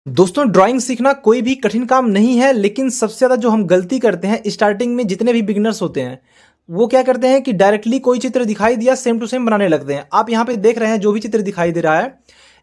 दोस्तों ड्राइंग सीखना कोई भी कठिन काम नहीं है, लेकिन सबसे ज़्यादा जो हम गलती करते हैं स्टार्टिंग में, जितने भी बिगिनर्स होते हैं वो क्या करते हैं कि डायरेक्टली कोई चित्र दिखाई दिया सेम टू सेम बनाने लगते हैं। आप यहाँ पे देख रहे हैं जो भी चित्र दिखाई दे रहा है,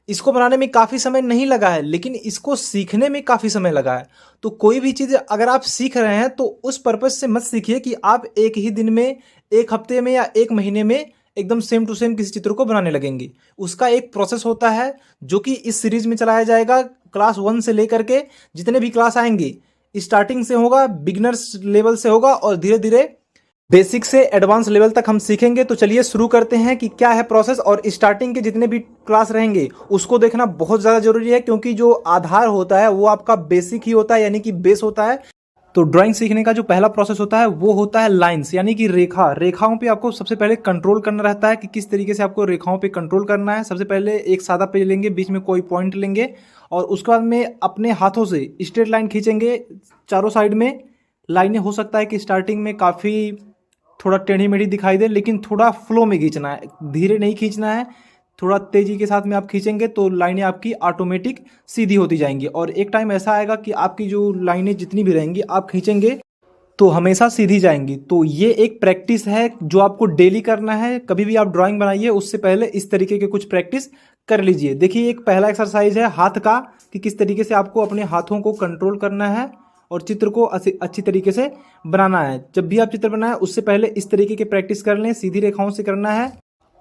इसको बनाने में काफ़ी समय नहीं लगा है, लेकिन इसको सीखने में काफ़ी समय लगा है। तो कोई भी चीज़ अगर आप सीख रहे हैं तो उस पर्पज़ से मत सीखिए कि आप एक ही दिन में, एक हफ्ते में या एक महीने में एकदम सेम टू सेम किसी चित्र को बनाने लगेंगे। उसका एक प्रोसेस होता है जो कि इस सीरीज में चलाया जाएगा। क्लास 1 से लेकर के जितने भी क्लास आएंगे, स्टार्टिंग से होगा, बिगिनर्स लेवल से होगा और धीरे धीरे बेसिक से एडवांस लेवल तक हम सीखेंगे। तो चलिए शुरू करते हैं कि क्या है प्रोसेस। और स्टार्टिंग के जितने भी क्लास रहेंगे उसको देखना बहुत ज़्यादा जरूरी है, क्योंकि जो आधार होता है वो आपका बेसिक ही होता है, यानी कि बेस होता है। तो ड्राइंग सीखने का जो पहला प्रोसेस होता है वो होता है लाइंस, यानी कि रेखाओं पे आपको सबसे पहले कंट्रोल करना रहता है कि किस तरीके से आपको रेखाओं पे कंट्रोल करना है। सबसे पहले एक सादा पेज लेंगे, बीच में कोई पॉइंट लेंगे और उसके बाद में अपने हाथों से स्ट्रेट लाइन खींचेंगे चारों साइड में। लाइनें हो सकता है कि स्टार्टिंग में काफ़ी थोड़ा टेढ़ी मेढ़ी दिखाई दे, लेकिन थोड़ा फ्लो में खींचना है, धीरे नहीं खींचना है। थोड़ा तेज़ी के साथ में आप खींचेंगे तो लाइनें आपकी ऑटोमेटिक सीधी होती जाएंगी। और एक टाइम ऐसा आएगा कि आपकी जो लाइनें जितनी भी रहेंगी आप खींचेंगे तो हमेशा सीधी जाएंगी। तो ये एक प्रैक्टिस है जो आपको डेली करना है। कभी भी आप ड्राइंग बनाइए उससे पहले इस तरीके के कुछ प्रैक्टिस कर लीजिए। देखिए, एक पहला एक्सरसाइज है हाथ का, कि किस तरीके से आपको अपने हाथों को कंट्रोल करना है और चित्र को अच्छी तरीके से बनाना है। जब भी आप चित्र बनाएं उससे पहले इस तरीके की प्रैक्टिस कर लें, सीधी रेखाओं से करना है।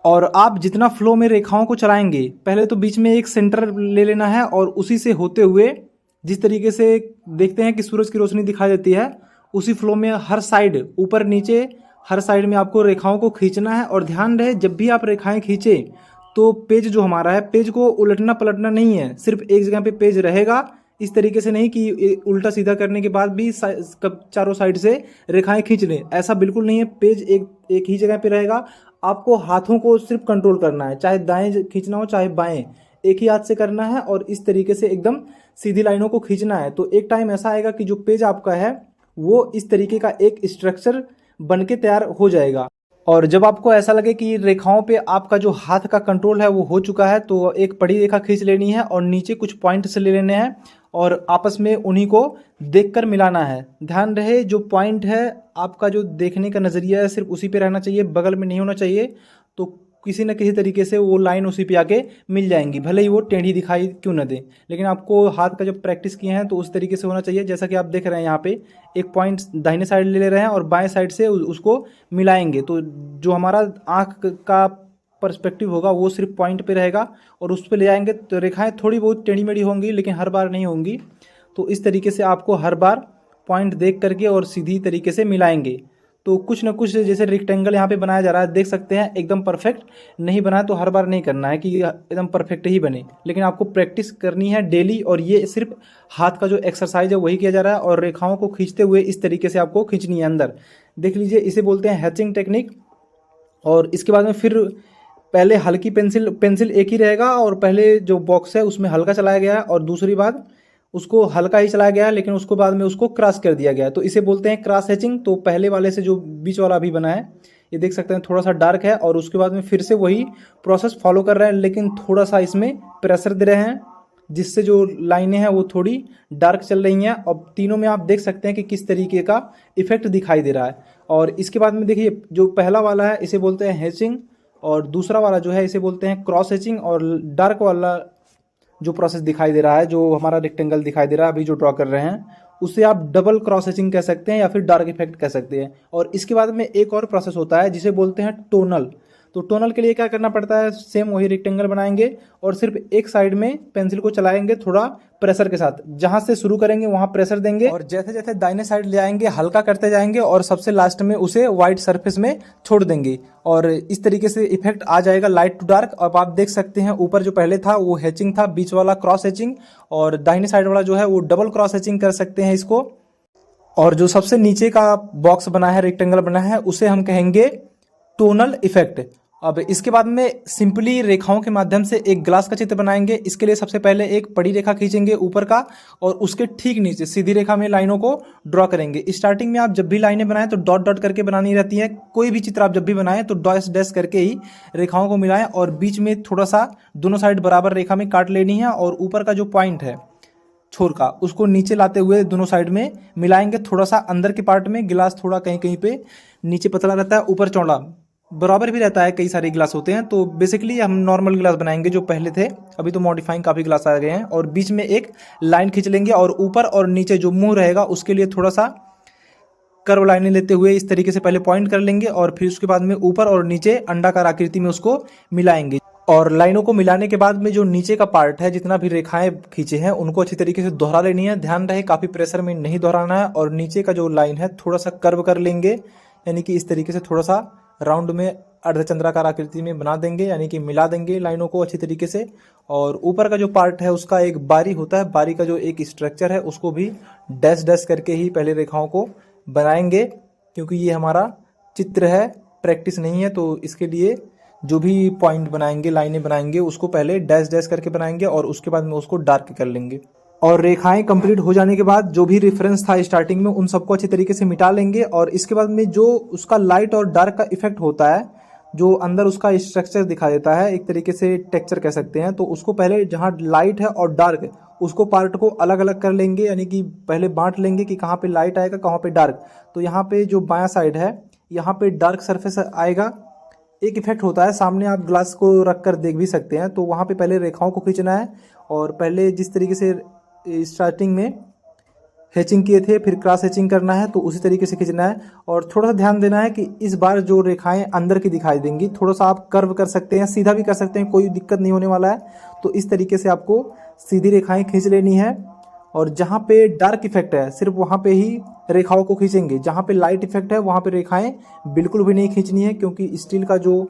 और आप जितना फ्लो में रेखाओं को चलाएंगे, पहले तो बीच में एक सेंटर ले लेना है और उसी से होते हुए जिस तरीके से देखते हैं कि सूरज की रोशनी दिखाई देती है, उसी फ्लो में हर साइड, ऊपर नीचे हर साइड में आपको रेखाओं को खींचना है। और ध्यान रहे जब भी आप रेखाएं खींचे तो पेज जो हमारा है, पेज को उलटना पलटना नहीं है, सिर्फ एक जगह पे पेज रहेगा। इस तरीके से नहीं कि उल्टा सीधा करने के बाद भी चारों साइड से रेखाएं खींच लें, ऐसा बिल्कुल नहीं है। पेज एक ही जगह पे रहेगा। आपको हाथों को सिर्फ कंट्रोल करना है, चाहे दाएं खींचना हो चाहे बाएं, एक ही हाथ से करना है और इस तरीके से एकदम सीधी लाइनों को खींचना है। तो एक टाइम ऐसा आएगा कि जो पेज आपका है वो इस तरीके का एक स्ट्रक्चर बन के तैयार हो जाएगा। और जब आपको ऐसा लगे कि रेखाओं पे आपका जो हाथ का कंट्रोल है वो हो चुका है, तो एक बड़ी रेखा खींच लेनी है और नीचे कुछ पॉइंट से ले लेने हैं और आपस में उन्हीं को देखकर मिलाना है। ध्यान रहे जो पॉइंट है आपका, जो देखने का नज़रिया है सिर्फ उसी पे रहना चाहिए, बगल में नहीं होना चाहिए। तो किसी न किसी तरीके से वो लाइन उसी पे आके मिल जाएंगी, भले ही वो टेढ़ी दिखाई क्यों न दे। लेकिन आपको हाथ का जब प्रैक्टिस किए हैं तो उस तरीके से होना चाहिए। जैसा कि आप देख रहे हैं यहाँ पे एक पॉइंट दाहिने साइड ले रहे हैं और बाएं साइड से उसको मिलाएंगे। तो जो हमारा आँख का पर्सपेक्टिव होगा वो सिर्फ पॉइंट पे रहेगा और उस पर ले जाएंगे। तो रेखाएं थोड़ी बहुत टेढ़ी मेढ़ी होंगी, लेकिन हर बार नहीं होंगी। तो इस तरीके से आपको हर बार पॉइंट देख करके और सीधी तरीके से मिलाएंगे। तो कुछ ना कुछ जैसे रेक्टेंगल यहाँ पे बनाया जा रहा है, देख सकते हैं एकदम परफेक्ट नहीं बना, तो हर बार नहीं करना है कि एकदम परफेक्ट ही बने, लेकिन आपको प्रैक्टिस करनी है डेली। और ये सिर्फ हाथ का जो एक्सरसाइज है वही किया जा रहा है और रेखाओं को खींचते हुए इस तरीके से आपको खींचनी है अंदर। देख लीजिए, इसे बोलते हैं हैचिंग टेक्निक। और इसके बाद में फिर पहले हल्की पेंसिल एक ही रहेगा और पहले जो बॉक्स है उसमें हल्का चलाया गया है और दूसरी बार उसको हल्का ही चलाया गया है, लेकिन उसको बाद में उसको क्रॉस कर दिया गया है। तो इसे बोलते हैं क्रॉस हैचिंग। तो पहले वाले से जो बीच वाला अभी बना है ये देख सकते हैं थोड़ा सा डार्क है और उसके बाद में फिर से वही प्रोसेस फॉलो कर रहे हैं, लेकिन थोड़ा सा इसमें प्रेशर दे रहे हैं जिससे जो लाइनें हैं वो थोड़ी डार्क चल रही हैं। और तीनों में आप देख सकते हैं कि किस तरीके का इफेक्ट दिखाई दे रहा है। और इसके बाद में देखिए, जो पहला वाला है इसे बोलते हैं हैचिंग और दूसरा वाला जो है इसे बोलते हैं क्रॉस हैचिंग। और डार्क वाला जो प्रोसेस दिखाई दे रहा है, जो हमारा रेक्टेंगल दिखाई दे रहा है अभी जो ड्रॉ कर रहे हैं, उसे आप डबल क्रॉस हैचिंग कह सकते हैं या फिर डार्क इफेक्ट कह सकते हैं। और इसके बाद में एक और प्रोसेस होता है जिसे बोलते हैं टोनल। तो टोनल के लिए क्या करना पड़ता है, सेम वही रेक्टेंगल बनाएंगे और सिर्फ एक साइड में पेंसिल को चलाएंगे थोड़ा प्रेशर के साथ। जहां से शुरू करेंगे वहां प्रेशर देंगे और जैसे जैसे दाहिने साइड ले आएंगे हल्का करते जाएंगे और सबसे लास्ट में उसे व्हाइट सरफेस में छोड़ देंगे। और इस तरीके से इफेक्ट आ जाएगा लाइट टू डार्क। अब आप देख सकते हैं ऊपर जो पहले था वो हैचिंग था, बीच वाला क्रॉस हैचिंग, और दाहिने साइड वाला जो है वो डबल क्रॉस हैचिंग कर सकते हैं इसको। और जो सबसे नीचे का बॉक्स बना है, रेक्टेंगल बना है, उसे हम कहेंगे टोनल इफेक्ट। अब इसके बाद में सिंपली रेखाओं के माध्यम से एक ग्लास का चित्र बनाएंगे। इसके लिए सबसे पहले एक बड़ी रेखा खींचेंगे ऊपर का और उसके ठीक नीचे सीधी रेखा में लाइनों को ड्रॉ करेंगे। स्टार्टिंग में आप जब भी लाइनें बनाएं तो डॉट डॉट करके बनानी रहती है। कोई भी चित्र आप जब भी बनाएं तो डैश डैश करके ही रेखाओं को मिलाएं और बीच में थोड़ा सा दोनों साइड बराबर रेखा में काट लेनी है। और ऊपर का जो पॉइंट है छोर का, उसको नीचे लाते हुए दोनों साइड में मिलाएंगे। थोड़ा सा अंदर के पार्ट में गिलास थोड़ा कहीं कहीं पे नीचे पतला रहता है, ऊपर चौड़ा बराबर भी रहता है। कई सारे गिलास होते हैं, तो बेसिकली हम नॉर्मल गिलास बनाएंगे जो पहले थे। अभी तो मॉडिफाइंग काफ़ी गिलास आ गए हैं। और बीच में एक लाइन खींच लेंगे और ऊपर और नीचे जो मुंह रहेगा उसके लिए थोड़ा सा कर्व लाइनें लेते हुए इस तरीके से पहले पॉइंट कर लेंगे और फिर उसके बाद में ऊपर और नीचे अंडाकार आकृति में उसको मिलाएंगे। और लाइनों को मिलाने के बाद में जो नीचे का पार्ट है, जितना भी रेखाएं खींचे हैं उनको अच्छी तरीके से दोहरा लेनी है। ध्यान रहे काफ़ी प्रेशर में नहीं दोहराना है। और नीचे का जो लाइन है थोड़ा सा कर्व कर लेंगे, यानी कि इस तरीके से थोड़ा सा राउंड में अर्धचंद्राकार आकृति में बना देंगे, यानी कि मिला देंगे लाइनों को अच्छी तरीके से। और ऊपर का जो पार्ट है उसका एक बारी होता है, बारी का जो एक स्ट्रक्चर है उसको भी डैश डैश करके ही पहले रेखाओं को बनाएंगे, क्योंकि ये हमारा चित्र है, प्रैक्टिस नहीं है। तो इसके लिए जो भी पॉइंट बनाएंगे, लाइनें बनाएंगे, उसको पहले डैश डैश करके बनाएंगे और उसके बाद में उसको डार्क कर लेंगे। और रेखाएं कंप्लीट हो जाने के बाद जो भी रेफरेंस था स्टार्टिंग में उन सबको अच्छी तरीके से मिटा लेंगे। और इसके बाद में जो उसका लाइट और डार्क का इफेक्ट होता है, जो अंदर उसका स्ट्रक्चर दिखा देता है, एक तरीके से टेक्सचर कह सकते हैं, तो उसको पहले जहाँ लाइट है और डार्क उसको पार्ट को अलग अलग कर लेंगे, यानी कि पहले बांट लेंगे कि कहाँ पे लाइट आएगा कहाँ पे डार्क। तो यहाँ पे जो बायां साइड है यहाँ पे डार्क सरफेस आएगा। एक इफेक्ट होता है, सामने आप ग्लास को रख कर देख भी सकते हैं। तो वहाँ पे पहले रेखाओं को खींचना है और पहले जिस तरीके से स्टार्टिंग में हैचिंग किए थे फिर क्रॉस हैचिंग करना है, तो उसी तरीके से खींचना है। और थोड़ा सा ध्यान देना है कि इस बार जो रेखाएं अंदर की दिखाई देंगी, थोड़ा सा आप कर्व कर सकते हैं, सीधा भी कर सकते हैं, कोई दिक्कत नहीं होने वाला है। तो इस तरीके से आपको सीधी रेखाएं खींच लेनी है। और जहाँ पे डार्क इफेक्ट है सिर्फ वहाँ पे ही रेखाओं को खींचेंगे, जहाँ पे लाइट इफेक्ट है वहाँ पे रेखाएं बिल्कुल भी नहीं खींचनी है, क्योंकि स्टील का जो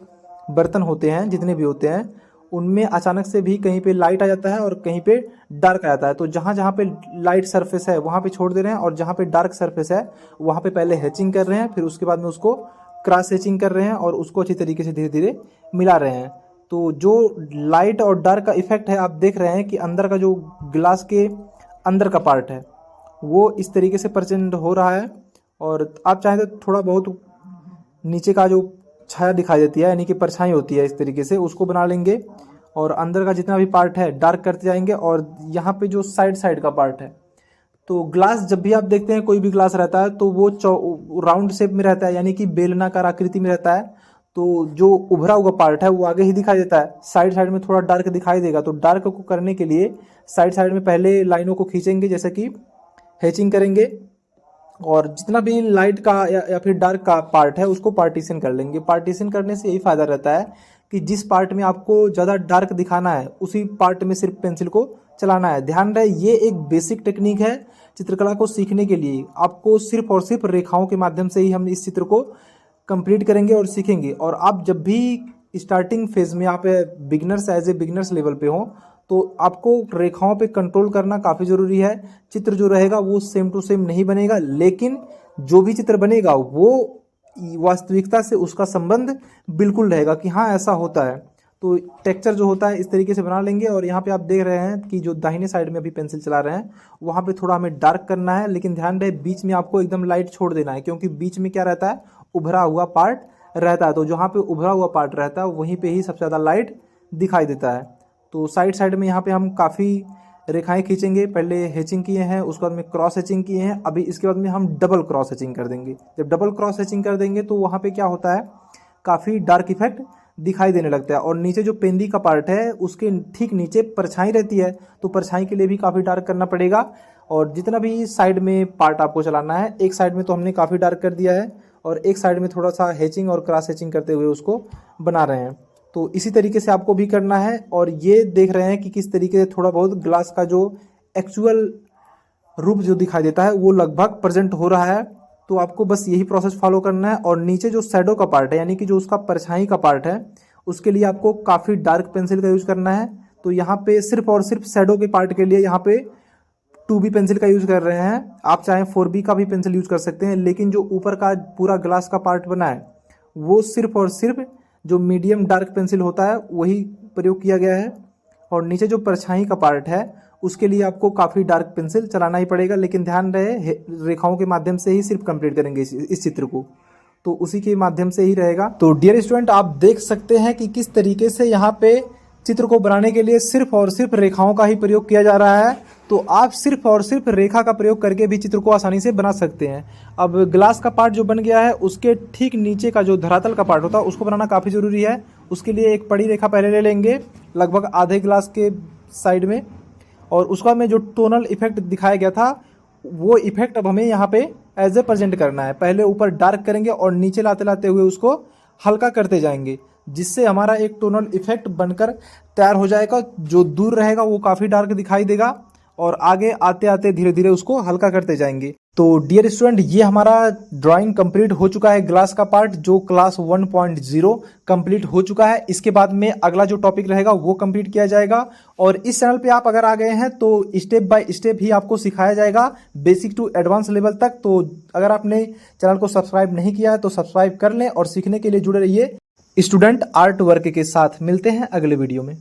बर्तन होते हैं, जितने भी होते हैं, उनमें अचानक से भी कहीं पे लाइट आ जाता है और कहीं पे डार्क आ जाता है। तो जहाँ जहाँ पे लाइट सरफेस है वहाँ पे छोड़ दे रहे हैं और जहाँ पे डार्क सरफेस है वहाँ पे पहले हैचिंग कर रहे हैं, फिर उसके बाद में उसको क्रॉस हैचिंग कर रहे हैं और उसको अच्छी तरीके से धीरे धीरे मिला रहे हैं। तो जो लाइट और डार्क का इफेक्ट है आप देख रहे हैं कि अंदर का जो ग्लास के अंदर का पार्ट है वो इस तरीके से प्रेजेंट हो रहा है। और आप चाहें तो थोड़ा बहुत नीचे का जो छाया दिखाई देती है, यानी कि परछाई होती है, इस तरीके से उसको बना लेंगे। और अंदर का जितना भी पार्ट है डार्क करते जाएंगे। और यहाँ पे जो साइड साइड का पार्ट है, तो ग्लास जब भी आप देखते हैं कोई भी ग्लास रहता है तो वो राउंड शेप में रहता है, यानी कि बेलनाकार आकृति में रहता है। तो जो उभरा हुआ पार्ट है वो आगे ही दिखाई देता है, साइड साइड में थोड़ा डार्क दिखाई देगा। तो डार्क को करने के लिए साइड साइड में पहले लाइनों को खींचेंगे, जैसे कि हैचिंग करेंगे। और जितना भी लाइट का या फिर डार्क का पार्ट है उसको पार्टीशन कर लेंगे। पार्टीशन करने से यही फायदा रहता है कि जिस पार्ट में आपको ज़्यादा डार्क दिखाना है उसी पार्ट में सिर्फ पेंसिल को चलाना है। ध्यान रहे ये एक बेसिक टेक्निक है चित्रकला को सीखने के लिए। आपको सिर्फ और सिर्फ रेखाओं के माध्यम से ही हम इस चित्र को कंप्लीट करेंगे और सीखेंगे। और आप जब भी स्टार्टिंग फेज में आप beginners as a beginners level पे हो तो आपको रेखाओं पे कंट्रोल करना काफ़ी ज़रूरी है। चित्र जो रहेगा वो सेम टू सेम नहीं बनेगा, लेकिन जो भी चित्र बनेगा वो वास्तविकता से उसका संबंध बिल्कुल रहेगा कि हाँ ऐसा होता है। तो टेक्सचर जो होता है इस तरीके से बना लेंगे। और यहाँ पे आप देख रहे हैं कि जो दाहिने साइड में अभी पेंसिल चला रहे हैं वहाँ पे थोड़ा हमें डार्क करना है, लेकिन ध्यान रहे बीच में आपको एकदम लाइट छोड़ देना है, क्योंकि बीच में क्या रहता है, उभरा हुआ पार्ट रहता है। तो जहाँ पे उभरा हुआ पार्ट रहता है वहीं पे ही सबसे ज़्यादा लाइट दिखाई देता है। तो साइड साइड में यहाँ पे हम काफ़ी रेखाएं खींचेंगे। पहले हैचिंग किए हैं, उसके बाद में क्रॉस हैचिंग किए हैं, अभी इसके बाद में हम डबल क्रॉस हैचिंग कर देंगे। जब डबल क्रॉस हैचिंग कर देंगे तो वहाँ पे क्या होता है, काफ़ी डार्क इफेक्ट दिखाई देने लगता है। और नीचे जो पेंदी का पार्ट है उसके ठीक नीचे परछाई रहती है, तो परछाई के लिए भी काफ़ी डार्क करना पड़ेगा। और जितना भी साइड में पार्ट आपको चलाना है, एक साइड में तो हमने काफ़ी डार्क कर दिया है और एक साइड में थोड़ा सा हैचिंग और क्रॉस हैचिंग करते हुए उसको बना रहे हैं। तो इसी तरीके से आपको भी करना है। और ये देख रहे हैं कि किस तरीके से थोड़ा बहुत ग्लास का जो एक्चुअल रूप जो दिखाई देता है वो लगभग प्रेजेंट हो रहा है। तो आपको बस यही प्रोसेस फॉलो करना है। और नीचे जो शैडो का पार्ट है, यानी कि जो उसका परछाई का पार्ट है, उसके लिए आपको काफ़ी डार्क पेंसिल का यूज़ करना है। तो यहाँ पे सिर्फ और सिर्फ शैडो के पार्ट के लिए यहाँ पे 2B पेंसिल का यूज़ कर रहे हैं। आप चाहें 4B का भी पेंसिल यूज़ कर सकते हैं, लेकिन जो ऊपर का पूरा ग्लास का पार्ट बना है वो सिर्फ और सिर्फ जो मीडियम डार्क पेंसिल होता है वही प्रयोग किया गया है। और नीचे जो परछाई का पार्ट है उसके लिए आपको काफ़ी डार्क पेंसिल चलाना ही पड़ेगा, लेकिन ध्यान रहे रेखाओं के माध्यम से ही सिर्फ कंप्लीट करेंगे इस चित्र को, तो उसी के माध्यम से ही रहेगा। तो डियर स्टूडेंट, आप देख सकते हैं कि किस तरीके से यहाँ पे चित्र को बनाने के लिए सिर्फ और सिर्फ रेखाओं का ही प्रयोग किया जा रहा है, तो आप सिर्फ और सिर्फ रेखा का प्रयोग करके भी चित्र को आसानी से बना सकते हैं। अब ग्लास का पार्ट जो बन गया है उसके ठीक नीचे का जो धरातल का पार्ट होता है उसको बनाना काफ़ी ज़रूरी है। उसके लिए एक बड़ी रेखा पहले ले लेंगे लगभग आधे ग्लास के साइड में, और उसका में जो टोनल इफेक्ट दिखाया गया था वो इफेक्ट अब हमें यहाँ पे एज ए प्रेजेंट करना है। पहले ऊपर डार्क करेंगे और नीचे लाते लाते हुए उसको हल्का करते जाएंगे, जिससे हमारा एक टोनल इफेक्ट बनकर तैयार हो जाएगा। जो दूर रहेगा वो काफ़ी डार्क दिखाई देगा और आगे आते आते धीरे धीरे उसको हल्का करते जाएंगे। तो डियर स्टूडेंट, ये हमारा ड्राइंग कंप्लीट हो चुका है। ग्लास का पार्ट जो क्लास 1.0 कंप्लीट हो चुका है। इसके बाद में अगला जो टॉपिक रहेगा वो कंप्लीट किया जाएगा। और इस चैनल पे आप अगर आ गए हैं तो स्टेप बाय स्टेप ही आपको सिखाया जाएगा बेसिक टू एडवांस लेवल तक। तो अगर आपने चैनल को सब्सक्राइब नहीं किया है तो सब्सक्राइब कर लें और सीखने के लिए जुड़े रहिए स्टूडेंट आर्ट वर्क के साथ। मिलते हैं अगले वीडियो में।